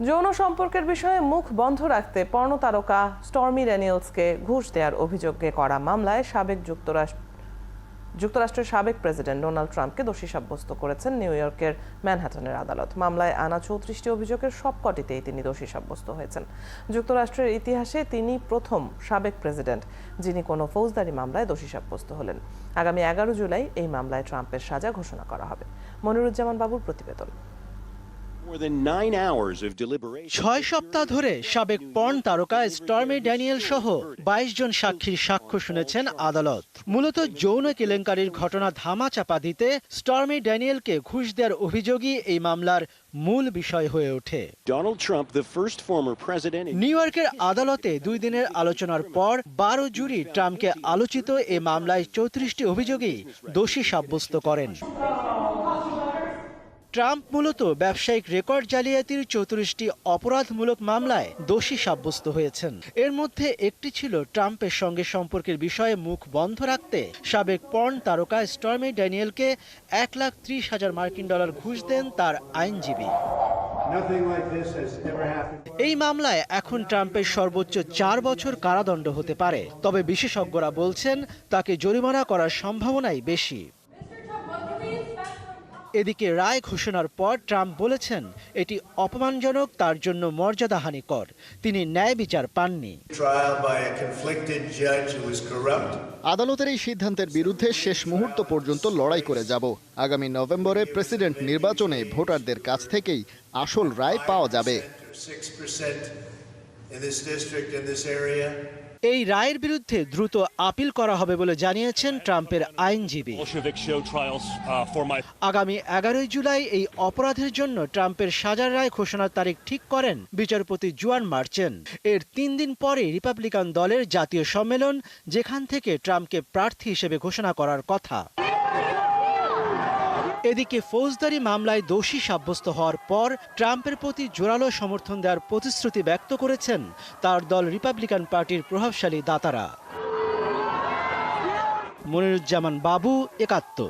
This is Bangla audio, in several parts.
যৌন সম্পর্কের বিষয়ে মুখ বন্ধ রাখতে পর্নো তারকা স্টর্মি ড্যানিয়েলসকে ঘুষ দেওয়ার অভিযোগে করা মামলায় যুক্তরাষ্ট্রের সাবেক প্রেসিডেন্ট ডোনাল্ড ট্রাম্পকে দোষী সাব্যস্ত করেছেন নিউ ইয়র্কের ম্যানহাটনের আদালত। মামলায় আনা 34টি অভিযোগের সবকটিতেই তিনি দোষী সাব্যস্ত হয়েছেন। যুক্তরাষ্ট্রের ইতিহাসে তিনি প্রথম সাবেক প্রেসিডেন্ট যিনি কোনো ফৌজদারি মামলায় দোষী সাব্যস্ত হলেন। আগামী 11 জুলাই এই মামলায় ট্রাম্পের সাজা ঘোষণা করা হবে। মনিরুজ্জামান বাবুর প্রতিবেদন। 6 সপ্তাহ ধরে সাবেক পর্ন তারকা স্টর্মি ড্যানিয়েল সহ 22 জন সাক্ষীর সাক্ষ্য শুনেছেন আদালত। মূলত যৌন কেলেঙ্কারির ঘটনা ধামাচাপা দিতে স্টর্মি ড্যানিয়েলকে ঘুষ দেওয়ার অভিযোগই এই মামলার মূল বিষয় হয়ে ওঠে। নিউ ইয়র্কের আদালতে 2 দিনের আলোচনার পর 12 জুরি ট্রাম্পকে আলোচিত এই মামলায় 34টি অভিযোগই দোষী সাব্যস্ত করেন। ট্রাম্প মূলত ব্যবসায়িক রেকর্ড জালিয়াতির 34টি অপরাধমূলক মামলায় দোষী সাব্যস্ত হয়েছেন। এর মধ্যে একটি ছিল ট্রাম্পের সঙ্গে সম্পর্কের বিষয়ে মুখ বন্ধ রাখতে সাবেক পর্ন তারকা স্টর্মি ড্যানিয়েলকে $1,30,000 মার্কিন ঘুষ দেন তার আইনজীবী। এই মামলায় এখন ট্রাম্পের সর্বোচ্চ 4 বছর কারাদণ্ড হতে পারে, তবে বিশেষজ্ঞরা বলছেন তাকে জরিমানা করার সম্ভাবনাই বেশি। এদিকে রায় ঘোষণার পর ট্রাম্প বলেছেন এটি অপমানজনক, তার জন্য মর্যাদাহানিকর। তিনি ন্যায় বিচার পাননি। আদালতের এই সিদ্ধান্তের বিরুদ্ধে শেষ মুহূর্ত পর্যন্ত লড়াই করে যাব। আগামী নভেম্বরে প্রেসিডেন্ট নির্বাচনে ভোটারদের কাছ থেকেই আসল রায় পাওয়া যাবে। এই রায়ের বিরুদ্ধে দ্রুত আপিল করা হবে বলে জানিয়েছেন ট্রাম্পের আইনজীবী। আগামী 11 জুলাই এই অপরাধের জন্য ট্রাম্পের সাজার রায় ঘোষণার তারিখ ঠিক করেন বিচারপতি জুয়ান মার্চেন। এর 3 দিন পরে রিপাবলিকান দলের জাতীয় সম্মেলন, যেখান থেকে ট্রাম্পকে প্রার্থী হিসেবে ঘোষণা করার কথা। এদিকে ফৌজদারি মামলায় দোষী সাব্যস্ত হওয়ার পর ট্রাম্পের প্রতি জোরালো সমর্থন দেওয়ার প্রতিশ্রুতি ব্যক্ত করেছেন তার দল রিপাবলিকান পার্টির প্রভাবশালী দাতারা। মনিরুজ্জামান বাবু, 71।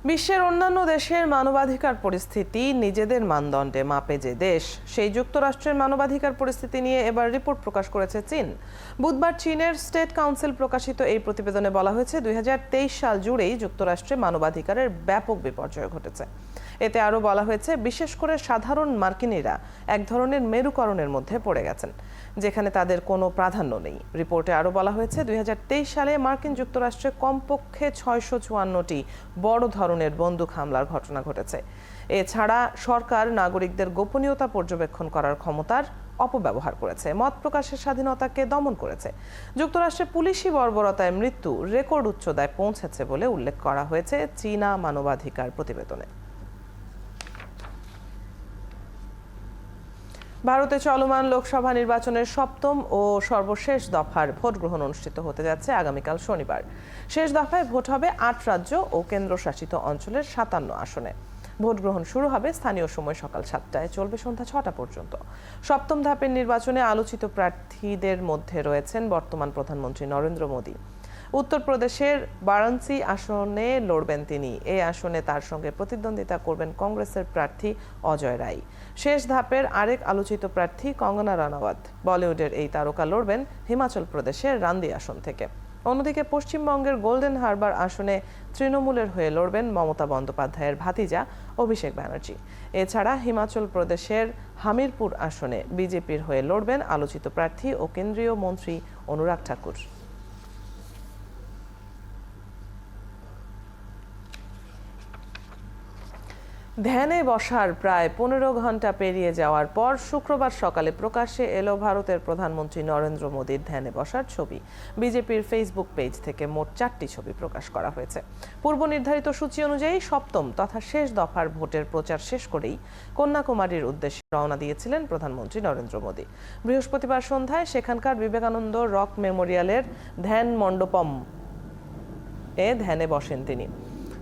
বিশ্বের অন্যান্য দেশের মানবাধিকার পরিস্থিতি নিজেদের মানদণ্ডে মাপে যে দেশ, সেই যুক্তরাষ্ট্রের মানবাধিকার পরিস্থিতি নিয়ে এবার রিপোর্ট প্রকাশ করেছে চীন। বুধবার চীনের স্টেট কাউন্সিল প্রকাশিত এই প্রতিবেদনে বলা হয়েছে 2023 সাল জুড়েই যুক্তরাষ্ট্রে মানবাধিকারের ব্যাপক বিপর্যয় ঘটেছে। এতে আরও বলা হয়েছে বিশেষ করে সাধারণ মার্কিনীরা এক ধরনের মেরুকরণের মধ্যে পড়ে গেছেন, যেখানে তাদের কোনো প্রাধান্য নেই। রিপোর্টে আরও বলা হয়েছে 2023 সালে মার্কিন যুক্তরাষ্ট্রে কমপক্ষে 654টি বড় ধরনের বন্দুক হামলার ঘটনা ঘটেছে। এছাড়া সরকার নাগরিকদের গোপনীয়তা পর্যবেক্ষণ করার ক্ষমতার অপব্যবহার করেছে, মত প্রকাশের স্বাধীনতাকে দমন করেছে। যুক্তরাষ্ট্রে পুলিশি বর্বরতায় মৃত্যু রেকর্ড উচ্চতায় পৌঁছেছে বলে উল্লেখ করা হয়েছে চীনা মানবাধিকার প্রতিবেদনে। ভারতে চলমান লোকসভা নির্বাচনের 7ম ও সর্বশেষ দফার ভোট গ্রহণ অনুষ্ঠিত হতে যাচ্ছে আগামীকাল শনিবার। শেষ দফায় ভোট হবে 8 রাজ্য ও কেন্দ্রশাসিত অঞ্চলের 57 আসনে। ভোট গ্রহণ শুরু হবে স্থানীয় সময় সকাল 7টায়, চলবে সন্ধ্যা 6টা পর্যন্ত। 7ম ধাপের নির্বাচনে আলোচিত প্রার্থীদের মধ্যে রয়েছেন বর্তমান প্রধানমন্ত্রী নরেন্দ্র মোদী। উত্তরপ্রদেশের বারাণসী আসনে লড়বেন তিনি। এই আসনে তার সঙ্গে প্রতিদ্বন্দ্বিতা করবেন কংগ্রেসের প্রার্থী অজয় রায়। শেষ ধাপের আরেক আলোচিত প্রার্থী কঙ্গনা রানাওয়াত। বলিউডের এই তারকা লড়বেন হিমাচল প্রদেশের রান্দি আসন থেকে। অন্যদিকে পশ্চিমবঙ্গের গোল্ডেন হারবার আসনে তৃণমূলের হয়ে লড়বেন মমতা বন্দ্যোপাধ্যায়ের ভাতিজা অভিষেক ব্যানার্জি। এছাড়া হিমাচল প্রদেশের হামিরপুর আসনে বিজেপির হয়ে লড়বেন আলোচিত প্রার্থী ও কেন্দ্রীয় মন্ত্রী অনুরাগ ঠাকুর। ধ্যানে বসার প্রায় 15 ঘন্টা পেরিয়ে যাওয়ার পর শুক্রবার সকালে প্রকাশ্যে এলো ভারতের প্রধানমন্ত্রী নরেন্দ্র মোদীর ধ্যানে বসার ছবি। বিজেপির ফেসবুক পেজ থেকে মোট 4টি ছবি প্রকাশ করা হয়েছে। পূর্ব নির্ধারিত সূচি অনুযায়ী 7ম তথা শেষ দফার ভোটের প্রচার শেষ করেই কন্যাকুমারীর উদ্দেশ্যে রওনা দিয়েছিলেন প্রধানমন্ত্রী নরেন্দ্র মোদী। বৃহস্পতিবার সন্ধ্যায় সেখানকার বিবেকানন্দ রক মেমোরিয়ালের ধ্যান মণ্ডপম এ ধ্যানে বসেন তিনি।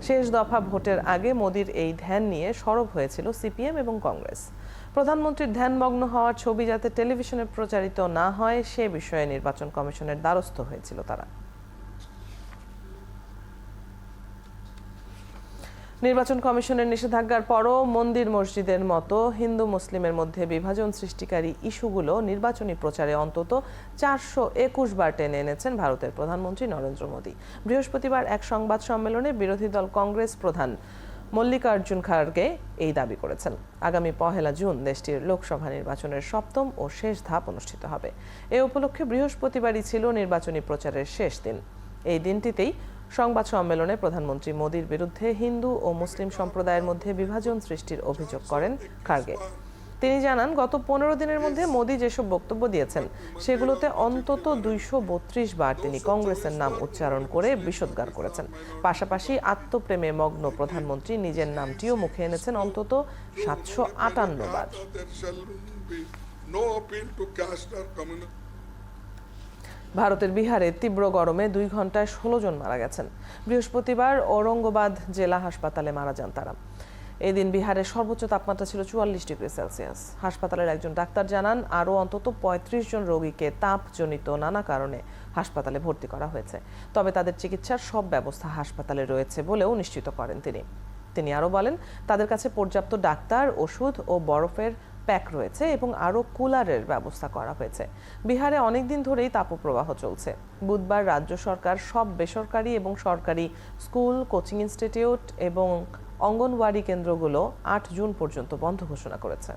শেষ দফা ভোটের আগে মোদির এই ধ্যান নিয়ে সরব হয়েছিল সিপিএম এবং কংগ্রেস। প্রধানমন্ত্রীর ধ্যানমগ্ন হওয়ার ছবি যাতে টেলিভিশনে প্রচারিত না হয় সে বিষয়ে নির্বাচন কমিশনের দ্বারস্থ হয়েছিল তারা। নির্বাচন কমিশনের নিষেধাজ্ঞার পরও মন্দির মসজিদের মতো হিন্দু মুসলিমের মধ্যে বিভাজন সৃষ্টিকারী ইস্যুগুলো নির্বাচনী প্রচারে অন্তত 421 বার টেনে এনেছেন ভারতের প্রধানমন্ত্রী নরেন্দ্র মোদী। বৃহস্পতিবার এক সংবাদ সম্মেলনে বিরোধী দল কংগ্রেস প্রধান মল্লিকার্জুন খাড়গে এই দাবি করেছেন। আগামী 1 জুন দেশটির লোকসভা নির্বাচনের সপ্তম ও শেষ ধাপ অনুষ্ঠিত হবে। এ উপলক্ষে বৃহস্পতিবারই ছিল নির্বাচনী প্রচারের শেষ দিন। এই দিনটিতেই সংবাদ সম্মেলনে প্রধানমন্ত্রী মোদীর বিরুদ্ধে হিন্দু ও মুসলিম সম্প্রদায়ের মধ্যে বিভাজন সৃষ্টির অভিযোগ করেন খাড়গে। তিনি জানান, গত 15 দিনের মধ্যে মোদী যেসব বক্তব্য দিয়েছেন সেগুলোতে অন্তত 232 বার তিনি কংগ্রেসের নাম উচ্চারণ করে বিষোদ্গার করেছেন। পাশাপাশি আত্মপ্রেমে মগ্ন প্রধানমন্ত্রী নিজের নামটিও মুখে এনেছেন অন্তত 758 বার। ভারতের বিহারে তীব্র গরমে 2 ঘন্টায় 16 জন মারা গেছেন। বৃহস্পতিবার ঔরঙ্গাবাদ জেলা হাসপাতালে মারা যান তারা। এদিন বিহারের সর্বোচ্চ তাপমাত্রা ছিল 44 ডিগ্রি সেলসিয়াস। হাসপাতালের একজন ডাক্তার জানান, আরও অন্তত 35 জন রোগীকে তাপজনিত নানা কারণে হাসপাতালে ভর্তি করা হয়েছে। তবে তাদের চিকিৎসার সব ব্যবস্থা হাসপাতালে রয়েছে বলেও নিশ্চিত করেন তিনি আরও বলেন, তাদের কাছে পর্যাপ্ত ডাক্তার, ওষুধ ও বরফের প্যাক রয়েছে এবং আরও কুলারের ব্যবস্থা করা হয়েছে। বিহারে অনেকদিন ধরেই তাপপ্রবাহ চলছে। বুধবার রাজ্য সরকার সব বেসরকারি এবং সরকারি স্কুল, কোচিং ইনস্টিটিউট এবং অঙ্গনওয়াড়ি কেন্দ্রগুলো 8 জুন পর্যন্ত বন্ধ ঘোষণা করেছে।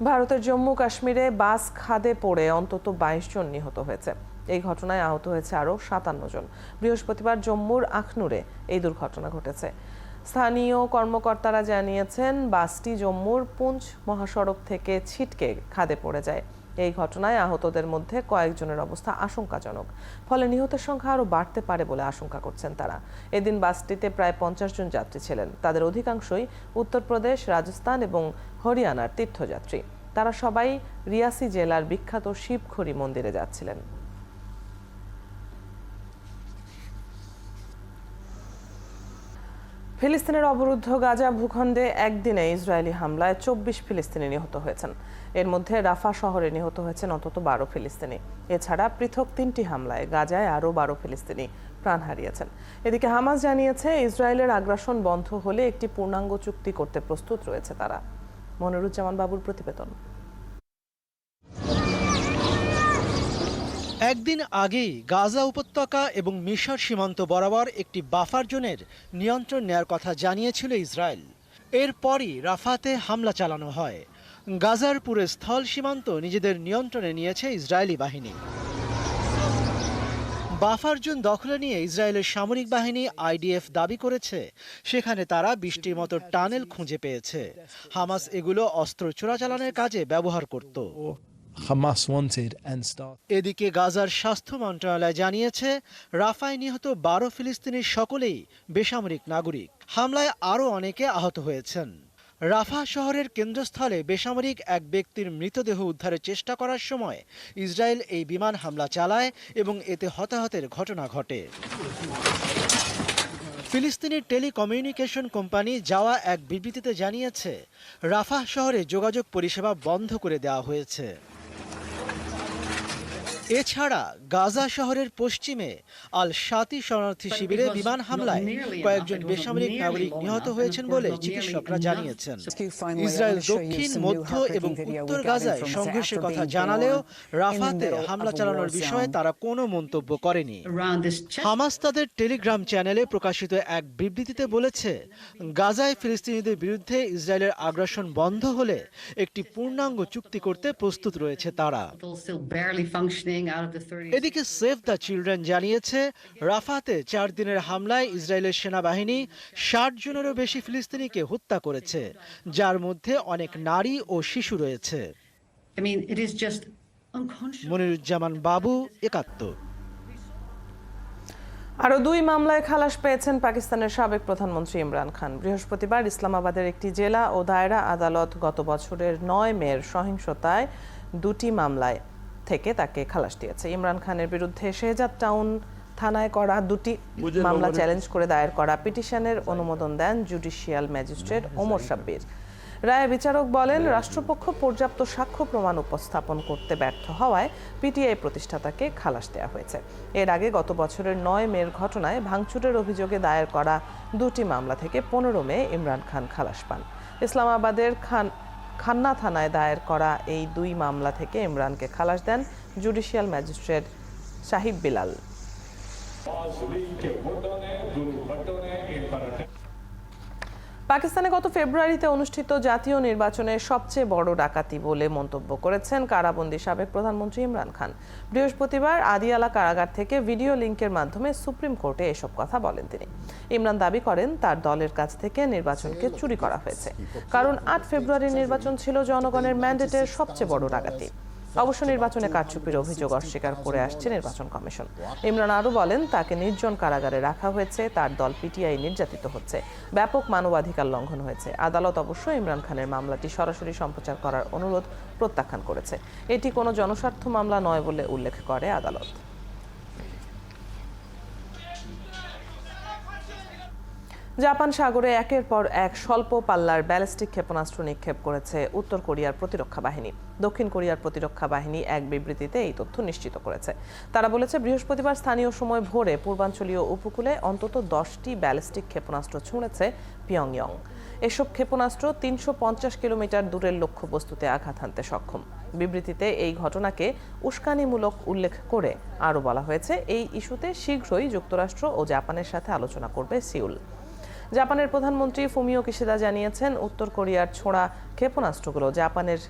ভারতের জম্মু কাশ্মীরে বাস খাদে পড়ে অন্তত 22 জন নিহত হয়েছে। এই ঘটনায় আহত হয়েছে আরও 57 জন। বৃহস্পতিবার জম্মুর আখনুরে এই দুর্ঘটনা ঘটেছে। স্থানীয় কর্মকর্তারা জানিয়েছেন, বাসটি জম্মুর পুঞ্চ মহাসড়ক থেকে ছিটকে খাদে পড়ে যায়। এই ঘটনায় আহতদের মধ্যে কয়েকজনের অবস্থা আশঙ্কাজনক। ফলে নিহতের সংখ্যা আরও বাড়তে পারে বলে আশঙ্কা করছেন তারা। এদিন বাসটিতে প্রায় 50 জন যাত্রী ছিলেন। তাদের অধিকাংশই উত্তরপ্রদেশ, রাজস্থান এবং হরিয়ানার তীর্থযাত্রী। তারা সবাই রিয়াসি জেলার বিখ্যাত শিবখড়ি মন্দিরে যাচ্ছিলেন। ফিলিস্তিনের অবরুদ্ধ গাজা ভূখণ্ডে একদিনে ইসরায়েলি হামলায় 24 ফিলিস্তিনি নিহত হয়েছেন। এর মধ্যে রাফা শহরে নিহত হয়েছেন অন্তত 12 ফিলিস্তিনি। এছাড়া পৃথক 3টি হামলায় গাজায় আরও 12 ফিলিস্তিনি প্রাণ হারিয়েছেন। এদিকে হামাস জানিয়েছে, ইসরায়েলের আগ্রাসন বন্ধ হলে একটি পূর্ণাঙ্গ চুক্তি করতে প্রস্তুত রয়েছে তারা। মনিরুজ্জামান বাবুর প্রতিবেদন। একদিন আগেই গাজা উপত্যকা এবং মিশর সীমান্ত বরাবর একটি বাফার জোনের নিয়ন্ত্রণ নেয়ার কথা জানিয়েছিল ইসরায়েল। এরপরই রাফাতে হামলা চালানো হয়। গাজার পুরো স্থল সীমান্ত নিজেদের নিয়ন্ত্রণে নিয়েছে ইসরায়েলি বাহিনী। বাফার জোন দখলে নিয়ে ইসরায়েলের সামরিক বাহিনী আইডিএফ দাবি করেছে, সেখানে তারা 20টির মতো টানেল খুঁজে পেয়েছে। হামাস এগুলো অস্ত্র চোরাচালানের কাজে ব্যবহার করত। এদিকে গাজার স্বাস্থ্য মন্ত্রণালয় জানিয়েছে, রাফায় নিহত 12 ফিলিস্তিনির সকলেই বেসামরিক নাগরিক। হামলায় আরও অনেকে আহত হয়েছেন। রাফা শহরের কেন্দ্রস্থলে বেসামরিক এক ব্যক্তির মৃতদেহ উদ্ধারের চেষ্টা করার সময় ইসরায়েল এই বিমান হামলা চালায় এবং এতে হতাহতের ঘটনা ঘটে। ফিলিস্তিনের টেলিকমিউনিকেশন কোম্পানি যাওয়া এক বিবৃতিতে জানিয়েছে, রাফা শহরে যোগাযোগ পরিষেবা বন্ধ করে দেওয়া হয়েছে। এছাড়া গাজা শহরের পশ্চিমে আল শাতি শরণার্থী শিবিরে বিমান হামলায় কয়েকজন বেসামরিক নাগরিক নিহত হয়েছেন বলে চিকিৎসকরা জানিয়েছেন। ইসরায়েল দক্ষিণ, মধ্য এবং উত্তর গাজায় সংঘর্ষের কথা জানালেও রাফাতে হামলা চালানোর বিষয়ে তারা কোনো মন্তব্য করেনি। হামাস তাদের টেলিগ্রাম চ্যানেলে প্রকাশিত এক বিবৃতিতে বলেছে, গাজায় ফিলিস্তিনিদের বিরুদ্ধে ইসরায়েলের আগ্রাসন বন্ধ হলে একটি পূর্ণাঙ্গ চুক্তি করতে প্রস্তুত রয়েছে তারা। এদিকে সেভ দ্য চিলড্রেন জানিয়েছে, রাফাতে 4 দিনের হামলায় ইসরায়েলের সেনাবাহিনী 60 জনেরও বেশি ফিলিস্তিনিকে হত্যা করেছে, যার মধ্যে অনেক নারী ও শিশু রয়েছে। মনিরুজ্জামান বাবু, 71। আরও 2 মামলায় খালাস পেয়েছেন পাকিস্তানের সাবেক প্রধানমন্ত্রী ইমরান খান। বৃহস্পতিবার ইসলামাবাদের একটি জেলা ও দায়রা আদালত গত বছরের 9 মের সহিংসতায় 2টি মামলায় থেকে তাকে খালাস দিয়েছে। ইমরান খানের বিরুদ্ধে শেহজাদ টাউন থানায় করা 2টি মামলা চ্যালেঞ্জ করে দায়ের করা পিটিশনের অনুমোদন দেন জুডিশিয়াল ম্যাজিস্ট্রেট ওমর সাব্বির। রায়ে বিচারক বলেন, রাষ্ট্রপক্ষ পর্যাপ্ত সাক্ষ্য প্রমাণ উপস্থাপন করতে ব্যর্থ হওয়ায় পিটিআই প্রতিষ্ঠাতাকে খালাস দেওয়া হয়েছে। এর আগে গত বছরের 9 মের ঘটনায় ভাঙচুরের অভিযোগে দায়ের করা 2টি মামলা থেকে 15 মে ইমরান খান খালাস পান। ইসলামাবাদের খান্না থানায় দায়ের করা এই 2 মামলা থেকে ইমরানকে খালাস দেন জুডিশিয়াল ম্যাজিস্ট্রেট সাহিব বিলাল। পাকিস্তানে গত ফেব্রুয়ারিতে অনুষ্ঠিত জাতীয় নির্বাচনে সবচেয়ে বড় ডাকাতি বলে মন্তব্য করেছেন কারাবন্দী সাবেক প্রধানমন্ত্রী ইমরান খান। বৃহস্পতিবার আদিয়ালা কারাগার থেকে ভিডিও লিংকের মাধ্যমে সুপ্রিম কোর্টে এসব কথা বলেন তিনি। ইমরান দাবি করেন, তার দলের কাছ থেকে নির্বাচনকে চুরি করা হয়েছে, কারণ 8 ফেব্রুয়ারির নির্বাচন ছিল জনগণের ম্যান্ডেটের সবচেয়ে বড় ডাকাতি। অবশ্য নির্বাচনে কারচুপির অভিযোগ অস্বীকার করে আসছে নির্বাচন কমিশন। ইমরান আরও বলেন, তাকে নির্জন কারাগারে রাখা হয়েছে, তার দল পিটিআই নির্যাতিত হচ্ছে, ব্যাপক মানবাধিকার লঙ্ঘন হয়েছে। আদালত অবশ্য ইমরান খানের মামলাটি সরাসরি সম্প্রচার করার অনুরোধ প্রত্যাখ্যান করেছে। এটি কোনো জনস্বার্থ মামলা নয় বলে উল্লেখ করে আদালত। জাপান সাগরে একের পর এক স্বল্প পাল্লার ব্যালিস্টিক ক্ষেপণাস্ত্র নিক্ষেপ করেছে উত্তর কোরিয়ার প্রতিরক্ষা বাহিনী। দক্ষিণ কোরিয়ার প্রতিরক্ষা বাহিনী এক বিবৃতিতে এই তথ্য নিশ্চিত করেছে। তারা বলেছে, বৃহস্পতিবার স্থানীয় সময় ভোরে পূর্বাঞ্চলীয় উপকূলে অন্তত 10টি ব্যালিস্টিক ক্ষেপণাস্ত্র ছুঁড়েছে পিয়ংইয়ং। এসব ক্ষেপণাস্ত্র 350 কিলোমিটার দূরের লক্ষ্যবস্তুতে আঘাত হানতে সক্ষম। বিবৃতিতে এই ঘটনাকে উস্কানিমূলক উল্লেখ করে আরও বলা হয়েছে, এই ইস্যুতে শীঘ্রই যুক্তরাষ্ট্র ও জাপানের সাথে আলোচনা করবে সিউল। জাপানের প্রধানমন্ত্রী ফুমিও কিশিদা জানিয়েছেন, উত্তর কোরিয়ার ছোড়া ক্ষেপণাস্ত্রগুলো জাপানের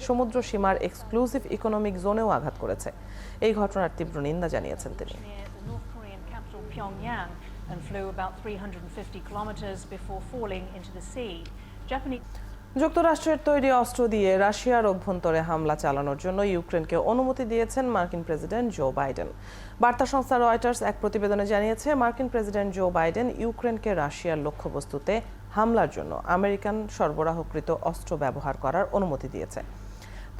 সমুদ্র সীমার এক্সক্লুসিভ ইকোনমিক জোনেও আঘাত করেছে। এই ঘটনার তীব্র নিন্দা জানিয়েছেন তিনি। যুক্তরাষ্ট্রের তৈরি অস্ত্র দিয়ে রাশিয়ার অভ্যন্তরে হামলা চালানোর জন্য ইউক্রেনকে অনুমতি দিয়েছেন মার্কিন প্রেসিডেন্ট জো বাইডেন। বার্তা সংস্থা রয়টার্স এক প্রতিবেদনে জানিয়েছে, মার্কিন প্রেসিডেন্ট জো বাইডেন ইউক্রেনকে রাশিয়ার লক্ষ্যবস্তুতে হামলার জন্য আমেরিকান সরবরাহকৃত অস্ত্র ব্যবহার করার অনুমতি দিয়েছে।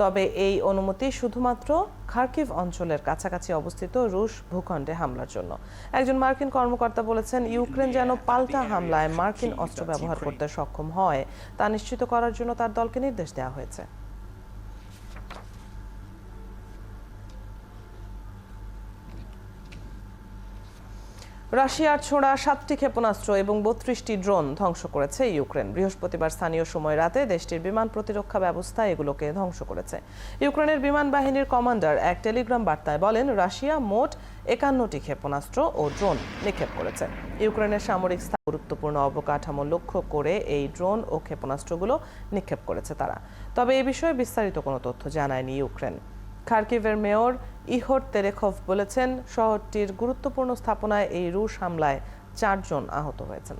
তবে এই অনুমতি শুধুমাত্র খার্কিভ অঞ্চলের কাছাকাছি অবস্থিত রুশ ভূখণ্ডে হামলার জন্য। একজন মার্কিন কর্মকর্তা বলেছেন, ইউক্রেন যেন পাল্টা হামলায় মার্কিন অস্ত্র ব্যবহার করতে সক্ষম হয় তা নিশ্চিত করার জন্য তার দলকে নির্দেশ দেওয়া হয়েছে। রাশিয়ার ছোড়া 7টি ক্ষেপণাস্ত্র এবং 32টি ড্রোন ধ্বংস করেছে ইউক্রেন। বৃহস্পতিবার স্থানীয় সময় রাতে দেশটির বিমান প্রতিরক্ষা ব্যবস্থা এগুলোকে ধ্বংস করেছে। ইউক্রেনের বিমান বাহিনীর কমান্ডার এক টেলিগ্রাম বার্তায় বলেন, রাশিয়া মোট 51টি ক্ষেপণাস্ত্র ও ড্রোন নিক্ষেপ করেছে। ইউক্রেনের সামরিক গুরুত্বপূর্ণ অবকাঠামো লক্ষ্য করে এই ড্রোন ও ক্ষেপণাস্ত্রগুলো নিক্ষেপ করেছে তারা। তবে এ বিষয়ে বিস্তারিত কোনো তথ্য জানায়নি ইউক্রেন। খার্কিভের মেয়র ইহোর তেরেখভ বলেছেন, শহরটির গুরুত্বপূর্ণ স্থাপনায় এই রুশ হামলায় 4 জন আহত হয়েছেন।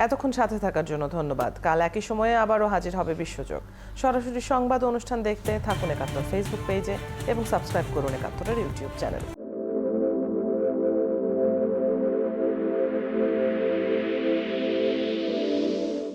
এতক্ষণ সাথে থাকার জন্য ধন্যবাদ। কাল একই সময়ে আবারও হাজির হবে বিশ্বযোগ। সরাসরি সংবাদ অনুষ্ঠান দেখতে থাকুন একাত্তর ফেসবুক পেজে এবং সাবস্ক্রাইব করুন একাত্তরের ইউটিউব চ্যানেল।